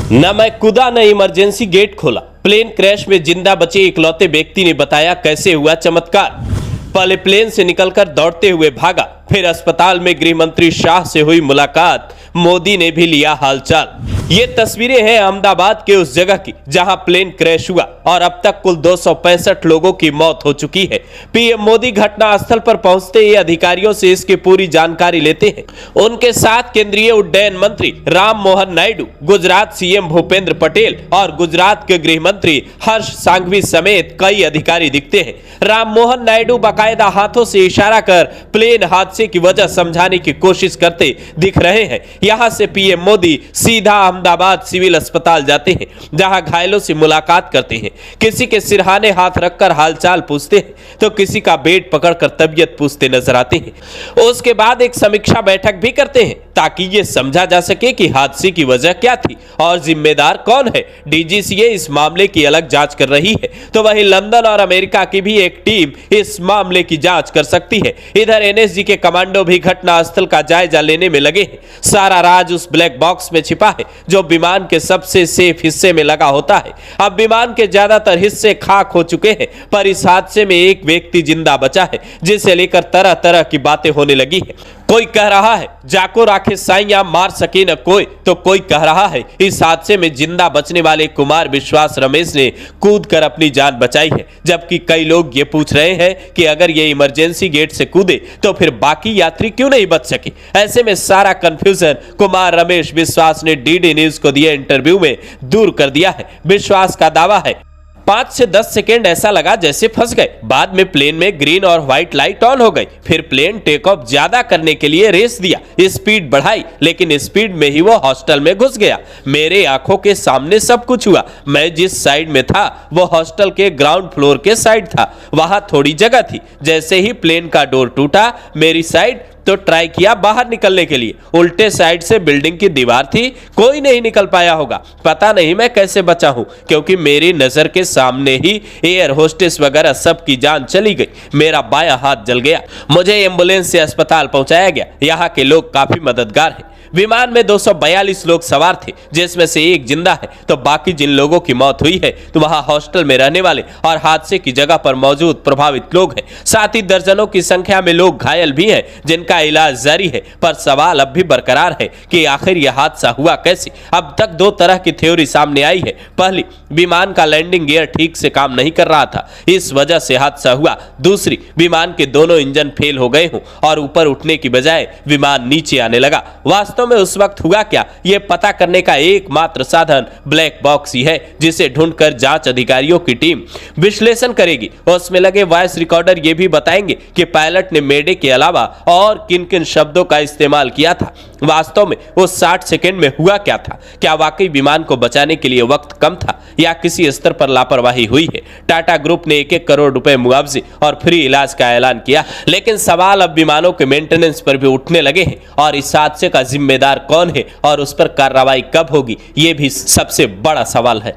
न मैं कूदा न इमरजेंसी गेट खोला। प्लेन क्रैश में जिंदा बचे इकलौते व्यक्ति ने बताया कैसे हुआ चमत्कार। पहले प्लेन से निकलकर दौड़ते हुए भागा, फिर अस्पताल में गृह मंत्री शाह से हुई मुलाकात, मोदी ने भी लिया हालचाल। ये तस्वीरें हैं अहमदाबाद के उस जगह की जहां प्लेन क्रैश हुआ और अब तक कुल 265 लोगों की मौत हो चुकी है। पीएम मोदी घटनास्थल पर पहुंचते ही अधिकारियों से इसकी पूरी जानकारी लेते हैं। उनके साथ केंद्रीय उड्डयन मंत्री राम मोहन नायडू, गुजरात सीएम भूपेंद्र पटेल और गुजरात के गृह मंत्री हर्ष सांघवी समेत कई अधिकारी दिखते हैं। राम मोहन नायडू बाकायदा हाथों से इशारा कर प्लेन हादसे की वजह समझाने की कोशिश करते दिख रहे हैं। यहां से पीएम मोदी सीधा अहमदाबाद सिविल अस्पताल जाते हैं, जहां घायलों से मुलाकात करते हैं। किसी के सिरहाने हाथ रखकर हालचाल पूछते हैं तो किसी का बेड पकड़कर तबीयत पूछते नजर आते हैं। उसके बाद एक समीक्षा बैठक भी करते हैं ताकि यह समझा जा सके कि हादसे की वजह क्या थी और जिम्मेदार कौन है। डीजीसीए इस मामले की अलग जांच कर रही है, तो वहीं लंदन और अमेरिका की भी एक टीम इस मामले की जांच कर सकती है। इधर एनएसजी के कमांडो भी घटनास्थल का जायजा लेने में लगे हैं। सारा राज उस ब्लैक बॉक्स में छिपा है जो विमान के सबसे सेफ हिस्से में लगा होता है। अब विमान के ज्यादातर हिस्से खाक हो चुके हैं, पर इस हादसे में एक व्यक्ति जिंदा बचा है, जिसे लेकर तरह तरह की बातें होने लगी है। कोई कह रहा है जाको राखे साईं मार सके न कोई, तो कोई कह रहा है इस हादसे में जिंदा बचने वाले कुमार विश्वास रमेश ने कूद कर अपनी जान बचाई है। जबकि कई लोग ये पूछ रहे हैं कि अगर ये इमरजेंसी गेट से कूदे तो फिर बाकी यात्री क्यों नहीं बच सके। ऐसे में सारा कंफ्यूजन कुमार रमेश विश्वास ने डीडी न्यूज को दिए इंटरव्यू में दूर कर दिया है। विश्वास का दावा है 5 से 10 सेकेंड ऐसा लगा जैसे फंस गए। बाद में प्लेन में ग्रीन और व्हाइट लाइट ऑन हो गई। फिर प्लेन टेक ऑफ ज्यादा करने के लिए रेस दिया, स्पीड बढ़ाई, लेकिन स्पीड में ही वो हॉस्टल में घुस गया। मेरे आंखों के सामने सब कुछ हुआ। मैं जिस साइड में था वो हॉस्टल के ग्राउंड फ्लोर के साइड था। वहां थोड़ी जगह थी। जैसे ही प्लेन का डोर टूटा मेरी साइड, तो ट्राई किया बाहर निकलने के लिए। उल्टे साइड से बिल्डिंग की दीवार थी, कोई नहीं निकल पाया होगा। पता नहीं मैं कैसे बचा हूं, क्योंकि मेरी नजर के सामने ही एयर होस्टेस वगैरह सबकी जान चली गई। मेरा बायां हाथ जल गया। मुझे एम्बुलेंस से अस्पताल पहुंचाया गया। यहाँ के लोग काफी मददगार हैं। विमान में 242 लोग सवार थे, जिसमें से एक जिंदा है। तो बाकी जिन लोगों की मौत हुई है तो वहां हॉस्टल में रहने वाले और हादसे की जगह पर मौजूद प्रभावित लोग हैं। साथ ही दर्जनों की संख्या में लोग घायल भी हैं, जिनका इलाज जारी है। पर सवाल अब भी बरकरार है कि आखिर यह हादसा हुआ कैसे। अब तक दो तरह की थ्योरी सामने आई है। पहली, विमान का लैंडिंग गियर ठीक से काम नहीं कर रहा था, इस वजह से हादसा हुआ। दूसरी, विमान के दोनों इंजन फेल हो गए हों और ऊपर उठने की बजाय विमान नीचे आने लगा। वास्तव में उस वक्त हुआ क्या, यह पता करने का एकमात्र साधन ब्लैक बॉक्स ही है, जिसे ढूंढकर जांच अधिकारियों की टीम विश्लेषण करेगी। उसमें लगे वॉइस रिकॉर्डर यह भी बताएंगे कि पायलट ने मेडे के अलावा और किन किन शब्दों का इस्तेमाल किया था। वास्तव में उस 60 सेकंड में हुआ क्या था। क्या वाकई विमान को बचाने के लिए वक्त कम था या किसी स्तर पर लापरवाही हुई है। टाटा ग्रुप ने 1-1 करोड़ रुपए मुआवजे और फ्री इलाज का ऐलान किया, लेकिन सवाल अब विमानों के मेंटेनेंस पर भी उठने लगे हैं और इस हादसे का जिम्मेदार कौन है और उस पर कार्रवाई कब होगी, यह भी सबसे बड़ा सवाल है।